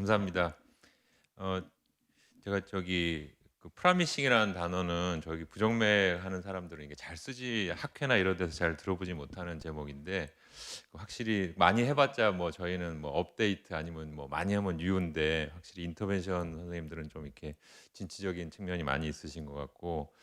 감사합니다. 어, 제가 그 프라미싱이라는 단어는 부정맥하는 사람들은 이게 잘 쓰지 학회나 이런 데서 잘 들어보지 못하는 제목인데 확실히 많이 해봤자 뭐 저희는 뭐 업데이트 아니면 뭐 많이 하면 뉴인데 확실히 인터벤션 선생님들은 좀 이렇게 진취적인 측면이 많이 있으신 것 같고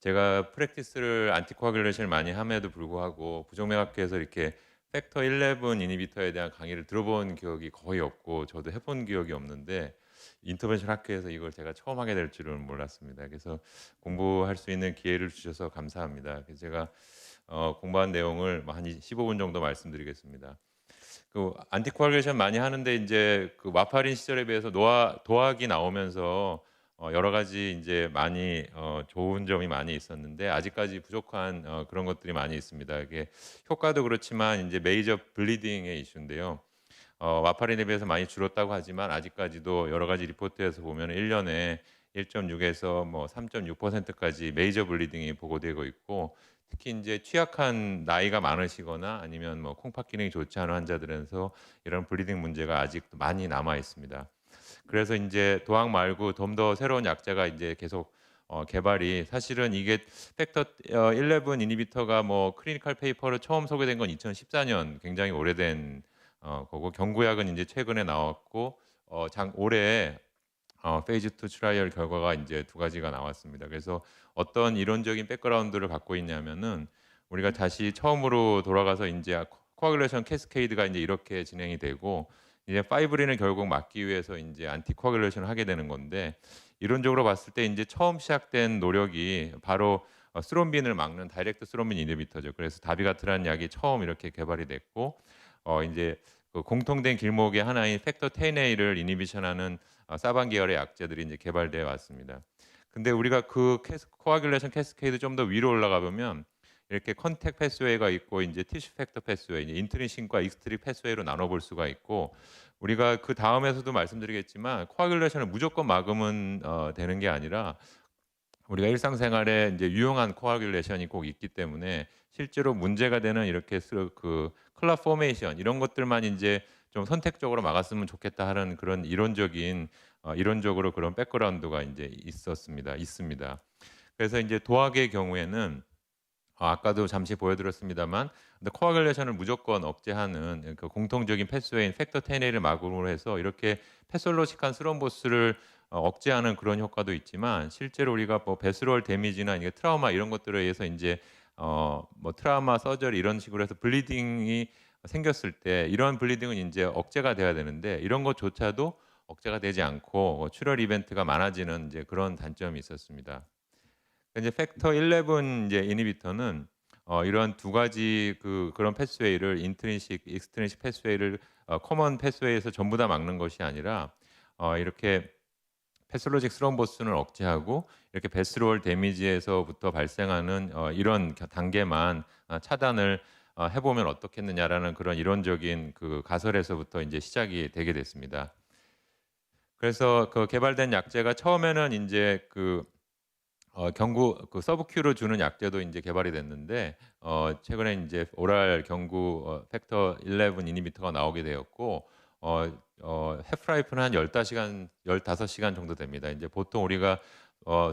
제가 프랙티스를 안티코아귤레이션을 많이 함에도 불구하고 부정맥학회에서 이렇게 팩터 11 이니비터에 대한 강의를 들어본 기억이 거의 없고 저도 해본 기억이 없는데 인터벤션 학회에서 이걸 제가 처음 하게 될 줄은 몰랐습니다. 그래서 공부할 수 있는 기회를 주셔서 감사합니다. 그래서 제가 공부한 내용을 한 15분 정도 말씀드리겠습니다. 그 안티코아귤레이션 많이 하는데 이제 그 와파린 시절에 비해서 도학이 나오면서 여러 가지 이제 많이 좋은 점이 많이 있었는데 아직까지 부족한 그런 것들이 많이 있습니다. 이게 효과도 그렇지만 이제 메이저 블리딩의 이슈인데요. 와파린에 비해서 많이 줄었다고 하지만 아직까지도 여러 가지 리포트에서 보면 1년에 1.6에서 뭐 3.6%까지 메이저 블리딩이 보고되고 있고 특히 이제 취약한 나이가 많으시거나 아니면 뭐 콩팥 기능이 좋지 않은 환자들에서 이런 블리딩 문제가 아직도 많이 남아 있습니다. 그래서 이제 도학 말고 좀 더 새로운 약제가 이제 계속 개발이 사실은 이게 팩터 11 이니비터가 뭐 클리니컬 페이퍼로 처음 소개된 건 2014년 굉장히 오래된 거고 경구약은 이제 최근에 나왔고 올해 페이즈 2 트라이얼 결과가 이제 두 가지가 나왔습니다. 그래서 어떤 이론적인 백그라운드를 갖고 있냐면은 우리가 다시 처음으로 돌아가서 인제 코아귤레이션 캐스케이드가 인제 이렇게 진행이 되고 이제 파이브린을 결국 막기 위해서 인제 안티코아귤레이션을 하게 되는 건데 이론적으로 봤을 때 인제 처음 시작된 노력이 바로 스롬빈을 막는 다이렉트 스롬빈 이니비터죠. 그래서 다비가트라는 약이 처음 이렇게 개발이 됐고 인제 그 공통된 길목의 하나인 팩터 10A를 이니비션하는 사반 계열의 약제들이 이제 개발되어 왔습니다. 근데 우리가 그 코아귤레이션 캐스케이드 좀 더 위로 올라가 보면 이렇게 컨택 패스웨이가 있고 이제 티슈 팩터 패스웨이, 이제 인트리신과 익스트릭 패스웨이로 나눠 볼 수가 있고 우리가 그 다음에서도 말씀드리겠지만 코아귤레이션을 무조건 막으면 되는 게 아니라 우리가 일상생활에 이제 유용한 코아귤레이션이 꼭 있기 때문에 실제로 문제가 되는 이렇게 그 클럽 포메이션 이런 것들만 인제 좀 선택적으로 막았으면 좋겠다 하는 그런 이론적으로 그런 백그라운드가 인제 있습니다. 그래서 인제 도학의 경우에는 아까도 잠시 보여드렸습니다만 근데 코아귤레이션을 무조건 억제하는 그 공통적인 패스웨이인 팩터 10A를 막음으로 해서 이렇게 패솔로직한 스럼보스를 억제하는 그런 효과도 있지만 실제로 우리가 뭐 베스럴 데미지나 이게 트라우마 이런 것들에 의해서 인제 뭐 트라우마 서저리 이런 식으로 해서 블리딩이 생겼을 때 이런 블리딩은 인제 억제가 돼야 되는데 이런 것조차도 억제가 되지 않고 출혈 이벤트가 많아지는 인제 그런 단점이 있었습니다. 이제 팩터 11 이제 이니비터는 이러한 두 가지 그런 패스웨이를 인트린식, 익스트린식 패스웨이를 커먼 패스웨이에서 전부 다 막는 것이 아니라 이렇게 패솔로직 스럼보스는 억제하고 이렇게 베스롤 데미지에서부터 발생하는 이런 단계만 차단을 해 보면 어떻겠느냐라는 그런 이론적인 그 가설에서부터 인제 시작이 되게 됐습니다. 그래서 그 개발된 약제가 처음에는 인제 경구 그 서브큐로 주는 약제도 인제 개발이 됐는데 최근에 인제 오랄 경구 팩터 11 이니비터가 나오게 되었고 해프 라이프는 한 15시간 15시간 정도 됩니다. 인제 보통 우리가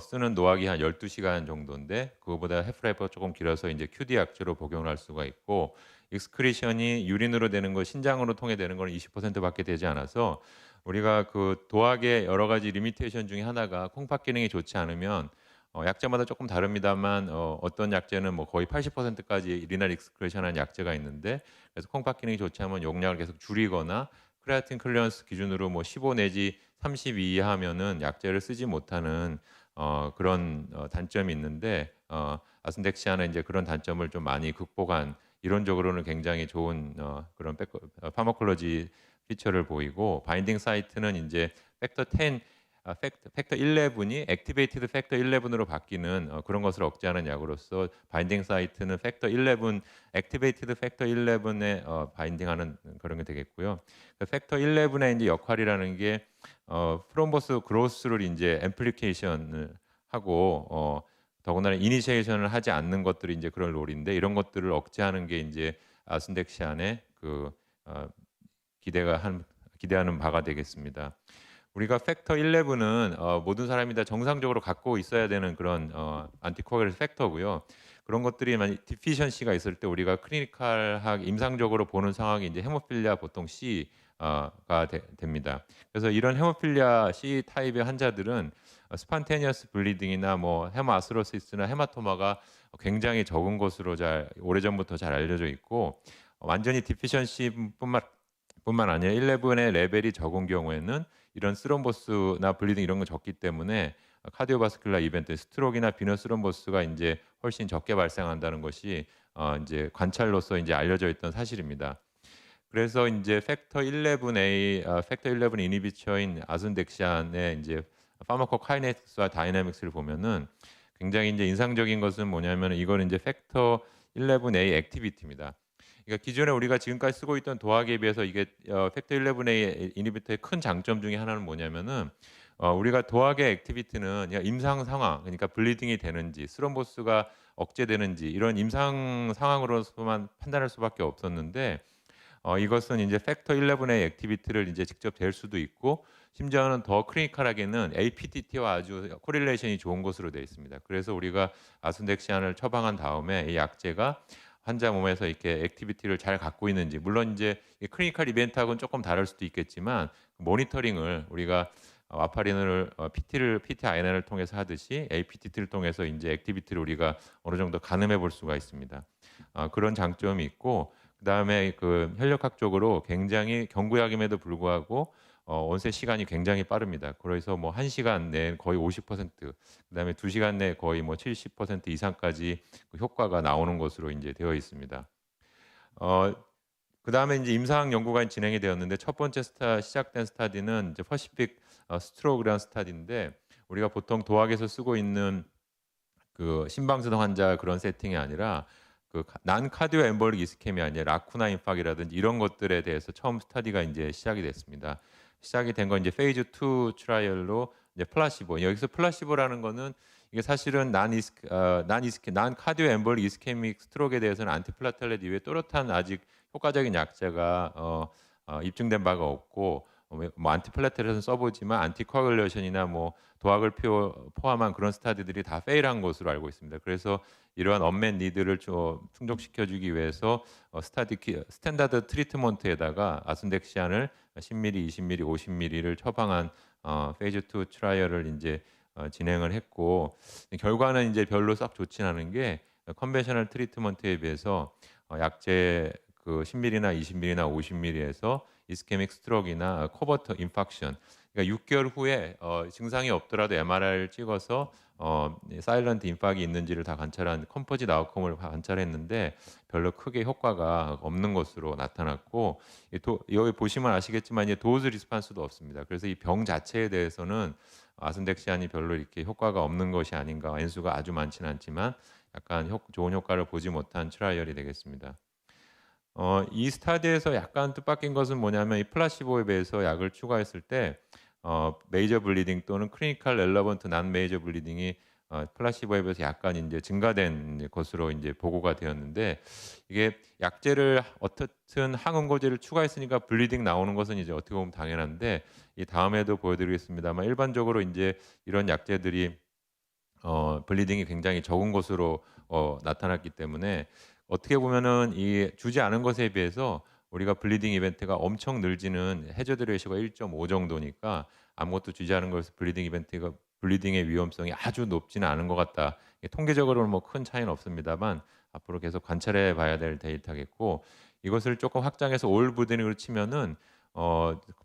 쓰는 노학이 한 12시간 정도인데 그거보다 해프 라이프가 쪼금 길어서 인제 QD 약제로 복용을 할 수가 있고 익스크리션이 유린으로 되는 거 신장으로 통해 되는 거는 20% 밖에 되지 않아서 우리가 그 도학의 여러 가지 리미테이션 중에 하나가 콩팥 기능이 좋지 않으면 약제마다 조금 다릅니다만 어떤 약제는 뭐 거의 80% 까지 리날 익스크리션하는 약제가 있는데 그래서 콩팥 기능이 좋지 않으면 용량을 계속 줄이거나 크레아틴 클리어런스 기준으로 뭐 15 내지 30 이하면은 약제를 쓰지 못하는 그런 단점이 있는데 아순덱시아는 인제 그런 단점을 좀 많이 극복한 이론적으로는 굉장히 좋은 그런 파마콜로지 피처를 보이고 바인딩 사이트는 인제 팩터 10 팩터 11이 액티베이티드 팩터 11으로 바뀌는 그런 것을 억제하는 약으로서 바인딩 사이트는 팩터 11 액티베이티드 팩터 11에 바인딩하는 그런 게 되겠고요. 그 팩터 11의 인제 역할이라는 게 프롬보스 그로스를 인제 앰플리케이션을 하고 더군다나 이니시에이션을 하지 않는 것들이 인제 그럴 롤인데 이런 것들을 억제하는 게 인제 아순덱시안의 그 어 기대가 한 기대하는 바가 되겠습니다. 우리가 팩터 11은 모든 사람이 다 정상적으로 갖고 있어야 되는 그런 안티코아귤 팩터고요. 그런 것들이 만약 디피션시가 있을 때 우리가 클리니컬하게 임상적으로 보는 상황이 이제 헤모필리아 보통 C가 됩니다. 그래서 이런 헤모필리아 C 타입의 환자들은 스판테니어스 블리딩이나 뭐 헤마아스로시스나 헤마토마가 굉장히 적은 것으로 오래전부터 잘 알려져 있고 완전히 디피션시뿐만 아니라 11의 레벨이 적은 경우에는 이런 스럼보스나 블리딩 이런 거 적기 때문에 카디오바스큘라 이벤트, 스트로크나 비너스 스럼보스가 인제 훨씬 적게 발생한다는 것이 인제 관찰로서 인제 알려져 있던 사실입니다. 그래서 인제 팩터 11 이니비터인 아순덱시안의 인제 파마코카이네틱스와 다이나믹스를 보면은 굉장히 인제 인상적인 것은 뭐냐면은 이거는 인제 팩터 11A 액티비티입니다. 그러니까 기존에 우리가 지금까지 쓰고 있던 도학에 비해서 이게 팩터 11A 이니비터의 큰 장점 중에 하나는 뭐냐면은 우리가 도학의 액티비티는 그냥 임상 상황 그러니까 블리딩이 되는지 스럼보스가 억제되는지 이런 임상 상황으로서만 판단할 수밖에 없었는데 이것은 인제 팩터 11의 액티비티를 인제 직접 잴 수도 있고 심지어는 더 크리니컬하게는 APTT와 아주 코릴레이션이 좋은 것으로 되어 있습니다. 그래서 우리가 아순덱시안을 처방한 다음에 이 약제가 환자 몸에서 이렇게 액티비티를 잘 갖고 있는지 물론 인제 이 클리니컬 이벤트하고는 쪼끔 다를 수도 있겠지만 모니터링을 우리가 와파린을 PT-INR을 통해서 하듯이 APTT를 통해서 인제 액티비티를 우리가 어느 정도 가늠해 볼 수가 있습니다. 그런 장점이 있고 그다음에 그 혈력학적으로 굉장히 경구약임에도 불구하고 원세 시간이 굉장히 빠릅니다. 그래서 뭐 1 시간 내에 거의 50% 그다음에 2 시간 내에 거의 뭐 70% 이상까지 그 효과가 나오는 것으로 인제 되어 있습니다. 어 그다음에 인제 임상 연구가 진행이 되었는데 첫 번째 시작된 스터디는 이제 퍼시픽 스트로크라는 스터디인데 우리가 보통 도학에서 쓰고 있는 그 심방사동 환자 그런 세팅이 아니라 그 난 카디오 엠볼릭 이스케미아 아니라 라쿠나 임팍이라든지 이런 것들에 대해서 처음 스터디가 인제 시작이 됐습니다. 시작이 된 건 이제 페이즈 2 트라이얼로 이제 플라시보. 여기서 플라시보라는 거는 이게 사실은 난 카디오 엠볼릭 이스케믹 스트로크에 대해서는 안티플라텔렛 이외에 또렷한 아직 효과적인 약제가 입증된 바가 없고 뭐 안티플라텔렛은 써 보지만 안티코아굴레이션이나 뭐 도학을 포함한 그런 스터디들이 다 페일한 것으로 알고 있습니다. 그래서 이러한 언맷 니드를 좀 충족시켜 주기 위해서 스탠다드 트리트먼트에다가 아순덱시안을 10ml, 20ml, 50ml를 처방한 페이즈 2 트라이얼을 인제 진행을 했고 결과는 인제 별로 썩 좋진 않은 게 컨벤셔널 트리트먼트에 비해서 약제 그 10ml나 20ml나 50ml에서 이스케믹 스트로크나 코버트 인팍션 그러니까 6개월 후에 증상이 없더라도 MRI를 찍어서 사일런트 임팍이 있는지를 다 관찰한 컴포짓 아웃컴을 관찰했는데 별로 크게 효과가 없는 것으로 나타났고 여기 보시면 아시겠지만 이제 도즈 리스판스도 없습니다. 그래서 이 병 자체에 대해서는 아순덱시안이 별로 이렇게 효과가 없는 것이 아닌가. N수가 아주 많지는 않지만 약간 좋은 효과를 보지 못한 트라이얼이 되겠습니다. 이 스터디에서 약간 뜻밖인 것은 뭐냐면 이 플라시보에 비해서 약을 추가했을 때 메이저 블리딩 또는 클리니컬 렐러번트 난 메이저 블리딩이 플라시보에 비해서 약간 인제 증가된 것으로 인제 보고가 되었는데 이게 약제를 어떻든 항응고제를 추가했으니까 블리딩 나오는 것은 이제 어떻게 보면 당연한데 이 다음에도 보여드리겠습니다만 일반적으로 인제 이런 약제들이 블리딩이 굉장히 적은 것으로 나타났기 때문에 어떻게 보면은 이 주지 않은 것에 비해서 우리가 블리딩 이벤트가 엄청 늘지는 해저드 레이쇼가 1.5 정도니까 아무것도 주지 않은 것에서 블리딩의 위험성이 아주 높지는 않은 것 같다. 이게 통계적으로는 뭐 큰 차이는 없습니다만 앞으로 계속 관찰해 봐야 될 데이터겠고 이것을 조금 확장해서 올 블리딩으로 치면은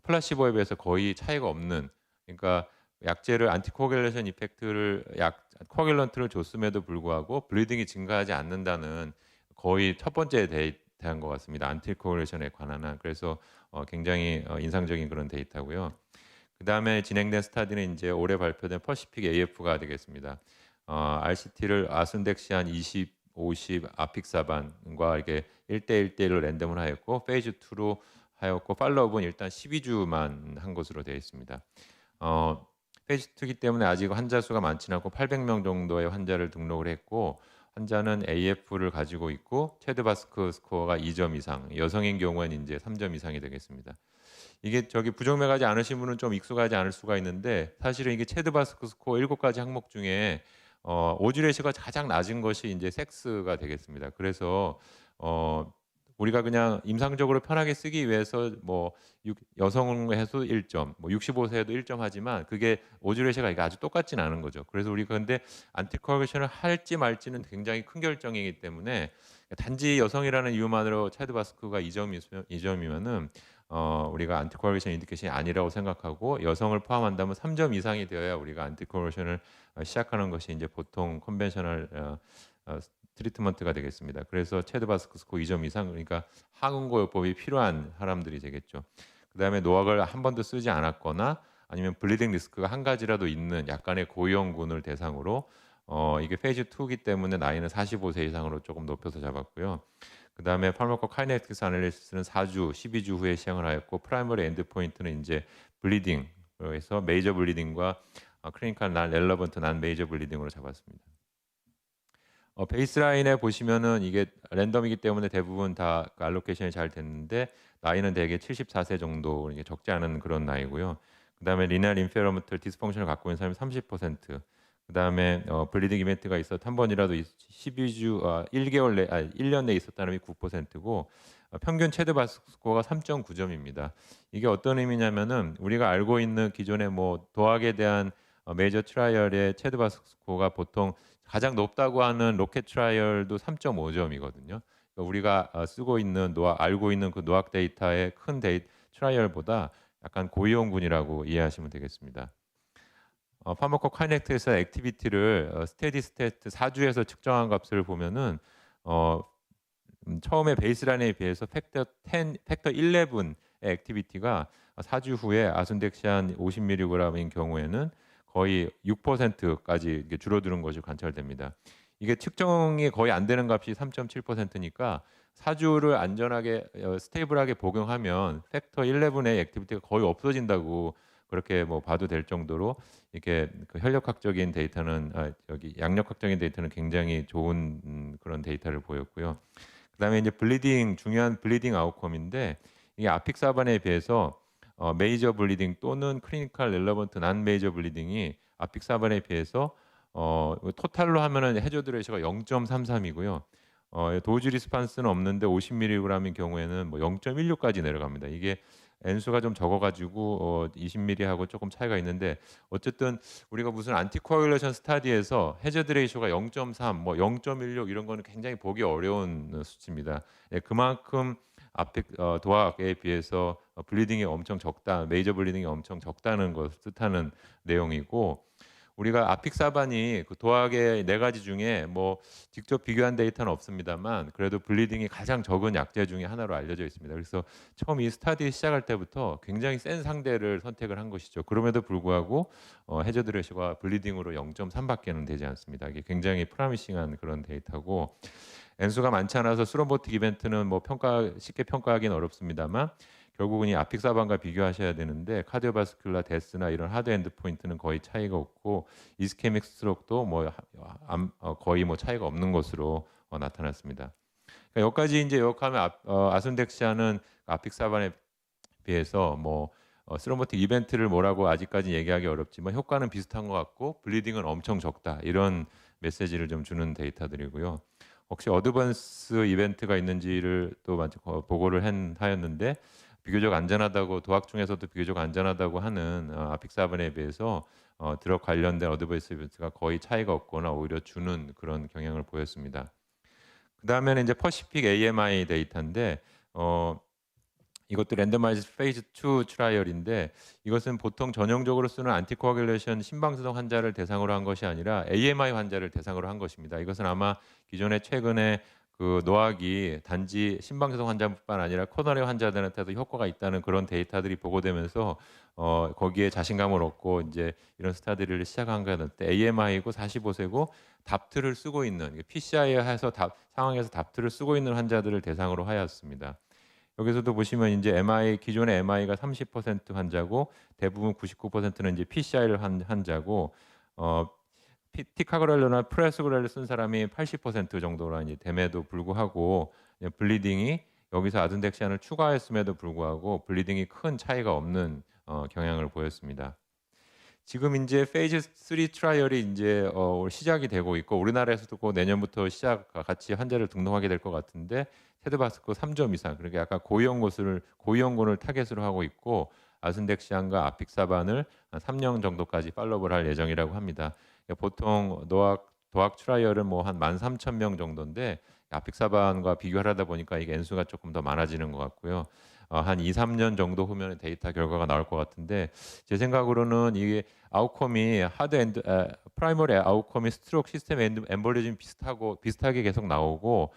플라시보에 비해서 거의 차이가 없는 그러니까 약제를 안티코아귤레이션 이펙트를 코아귤런트를 줬음에도 불구하고 블리딩이 증가하지 않는다는 거의 첫 번째 데이터인 것 같습니다. 안티코아귤레이션에 관한 한. 그래서 굉장히 인상적인 그런 데이터고요. 그다음에 진행된 스터디는 인제 올해 발표된 퍼시픽 AF가 되겠습니다. RCT를 아순덱시안 20, 50 아픽사반과 이렇게 1:1 대 1로 랜덤을 하였고 페이즈 2로 하였고 팔로우업은 일단 12주만 한 것으로 되어 있습니다. 페이즈 2이기 때문에 아직 환자 수가 많지는 않고 800명 정도의 환자를 등록을 했고 환자는 AF를 가지고 있고 체드바스크 스코어가 2점 이상, 여성인 경우에는 인제 3점 이상이 되겠습니다. 이게 저기 부정맥하지 않으신 분은 좀 익숙하지 않을 수가 있는데 사실은 이게 체드 바스크 스코어 7가지 항목 중에 오즈 레시오가 가장 낮은 것이 인제 섹스가 되겠습니다. 그래서 어 우리가 그냥 임상적으로 편하게 쓰기 위해서 뭐 여성 해도 1점, 뭐 65세 해도 1점 하지만 그게 오즈 레시오가 이게 아주 똑같진 않은 거죠. 그래서 우리가 근데 안티코아굴레이션을 할지 말지는 굉장히 큰 결정이기 때문에 단지 여성이라는 이유만으로 체드 바스크가 2점이면은 우리가 안티코아굴레이션 인디케이션이 아니라고 생각하고 여성을 포함한다면 3점 이상이 되어야 우리가 안티코아굴레이션을 시작하는 것이 인제 보통 컨벤셔널 트리트먼트가 되겠습니다. 그래서 체드 바스크 스코어 2점 이상, 그러니까 항응고요법이 필요한 사람들이 되겠죠. 그다음에 노악을 한 번도 쓰지 않았거나 아니면 블리딩 리스크가 한 가지라도 있는 약간의 고위험군을 대상으로 이게 페이즈 2기 때문에 나이는 45세 이상으로 조금 높여서 잡았고요. 그다음에 파르마코카이네틱스 애널리시스는 4주, 12주 후에 시행을 하였고 프라이머리 엔드 포인트는 인제 블리딩, 그래서 메이저 블리딩과 클리니컬 난 렐러번트 난 메이저 블리딩으로 잡았습니다. 베이스라인에 보시면은 이게 랜덤이기 때문에 대부분 다 그 알로케이션이 잘 됐는데 나이는 대개 74세 정도, 이게 적지 않은 그런 나이고요. 그다음에 리널 인페러먼털 디스펑션을 갖고 있는 사람이 30%, 그다음에 블리딩 이벤트가 있었 한 번이라도 12주 1개월 내 1년 내에 있었다는 게 9%고 평균 체드 바스크 스코어가 3.9점입니다. 이게 어떤 의미냐면은 우리가 알고 있는 기존의 뭐 도학에 대한 메이저 트라이얼의 체드 바스크 스코어가 보통 가장 높다고 하는 로켓 트라이얼도 3.5점이거든요. 그러니까 우리가 쓰고 있는 알고 있는 그 노악 데이터의 큰 트라이얼보다 약간 고위험군이라고 이해하시면 되겠습니다. 파마코카이넥트에서 액티비티를 스테디 스테이트 4주에서 측정한 값을 보면은 어 처음에 베이스라인에 비해서 팩터 11의 액티비티가 4주 후에 아순덱시안 50mg인 경우에는 거의 6%까지 이렇게 줄어드는 것이 관찰됩니다. 이게 측정이 거의 안 되는 값이 3.7%니까 4주를 안전하게 스테이블하게 복용하면 팩터 11의 액티비티가 거의 없어진다고 그렇게 뭐 봐도 될 정도로 이렇게 그 혈력학적인 데이터는 여기 양력학적인 데이터는 굉장히 좋은 그런 데이터를 보였고요. 그다음에 이제 중요한 블리딩 아웃컴인데 이게 아픽사반에 비해서 메이저 블리딩 또는 클리니컬 렐러번트 난 메이저 블리딩이 아픽사반에 비해서 토탈로 하면은 해저드 레이셔가 0.33이고요. 도즈 리스판스는 없는데 50mg인 경우에는 뭐 0.16까지 내려갑니다. 이게 N수가 좀 적어 가지고 20mg하고 조금 차이가 있는데 어쨌든 우리가 무슨 안티코아굴레이션 스터디에서 해저드 레이쇼가 0.3, 뭐 0.16 이런 거는 굉장히 보기 어려운 수치입니다. 예, 그만큼 도학에 비해서 블리딩이 엄청 적다, 메이저 블리딩이 엄청 적다는 것을 뜻하는 내용이고 우리가 아픽사반이 그 도학의 4가지 중에 뭐 직접 비교한 데이터는 없습니다만 그래도 블리딩이 가장 적은 약제 중에 하나로 알려져 있습니다. 그래서 처음 이 스터디 시작할 때부터 굉장히 센 상대를 선택을 한 것이죠. 그럼에도 불구하고 해저드 레시오가 블리딩으로 0.3밖에는 되지 않습니다. 이게 굉장히 프라미싱한 그런 데이터고 N수가 많지 않아서 스롬보틱 이벤트는 뭐 쉽게 평가하기는 어렵습니다만 결국은 이 아픽사반과 비교하셔야 되는데 카디오바스큘라 데스나 이런 하드 엔드 포인트는 거의 차이가 없고 이스케믹 스트로크도 뭐 거의 뭐 차이가 없는 것으로 나타났습니다. 그러니까 여기까지 이제 요약하면 아순덱시아는 아픽사반에 비해서 뭐 스롬보틱 이벤트를 뭐라고 아직까지 얘기하기 어렵지만 효과는 비슷한 것 같고 블리딩은 엄청 적다, 이런 메시지를 좀 주는 데이터들이고요. 혹시 어드밴스 이벤트가 있는지를 또 보고를 하였는데 비교적 안전하다고, 도학 중에서도 비교적 안전하다고 하는 아픽사반에 비해서 드럭 관련된 어드밴스 이벤트가 거의 차이가 없거나 오히려 주는 그런 경향을 보였습니다. 그다음에는 이제 퍼시픽 AMI 데이터인데 이것도 랜더마이즈 페이즈 2 트라이얼인데 이것은 보통 전형적으로 쓰는 안티코아귤레이션 심방사성 환자를 대상으로 한 것이 아니라 AMI 환자를 대상으로 한 것입니다. 이것은 아마 기존에 최근에 그 노악이 단지 심방사성 환자뿐만 아니라 코로나리 환자들한테도 효과가 있다는 그런 데이터들이 보고되면서 거기에 자신감을 얻고 이제 이런 스타디를 시작한 거였는데 AMI고 45세고 답트를 쓰고 있는 PCI에서 상황에서 답트를 쓰고 있는 환자들을 대상으로 하였습니다. 여기서도 보시면 이제 기존의 MI가 30% 환자고 대부분 99%는 이제 PCI를 한 환자고 티카그랄로나 프레스그랄을 쓴 사람이 80% 정도라 이제 됨에도 불구하고 블리딩이 여기서 아둔덱시안을 추가했음에도 불구하고 블리딩이 큰 차이가 없는 경향을 보였습니다. 지금 이제 페이즈 3 트라이얼이 이제 시작이 되고 있고 우리나라에서도 곧 내년부터 같이 환자를 등록하게 될 것 같은데 테드바스코 3점 이상 그러니까 약간 고위험군을 타겟으로 하고 있고 아순덱시안과 아픽사반을 한 3년 정도까지 팔로우를 할 예정이라고 합니다. 그러니까 보통 도악 트라이얼은 뭐 한 13,000명 정도인데 아픽사반과 비교하다 보니까 이게 N수가 조금 더 많아지는 것 같고요. 한 2, 3년 정도 후면 데이터 결과가 나올 것 같은데 제 생각으로는 이게 아웃컴이 프라이머리 아웃컴이 스트로크 시스템 엠볼리즘 비슷하게 계속 나오고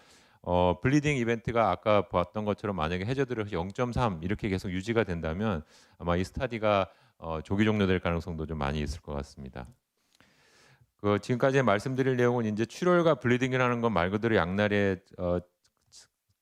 블리딩 이벤트가 아까 봤던 것처럼 만약에 해저드를 0.3 이렇게 계속 유지가 된다면 아마 이 스타디가 조기 종료될 가능성도 좀 많이 있을 것 같습니다. 지금까지 말씀드릴 내용은 이제 출혈과 블리딩이라는 건 말 그대로 양날의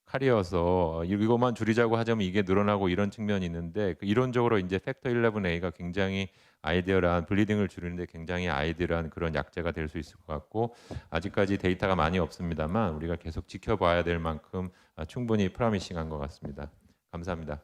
칼이어서 이것만 줄이자고 하자면 이게 늘어나고 이런 측면이 있는데 이론적으로 이제 팩터 11A가 굉장히 아이디어란 블리딩을 줄이는데 굉장히 아이디어란 그런 약재가 될 수 있을 것 같고 아직까지 데이터가 많이 없습니다만 우리가 계속 지켜봐야 될 만큼 충분히 프라미싱한 것 같습니다. 감사합니다.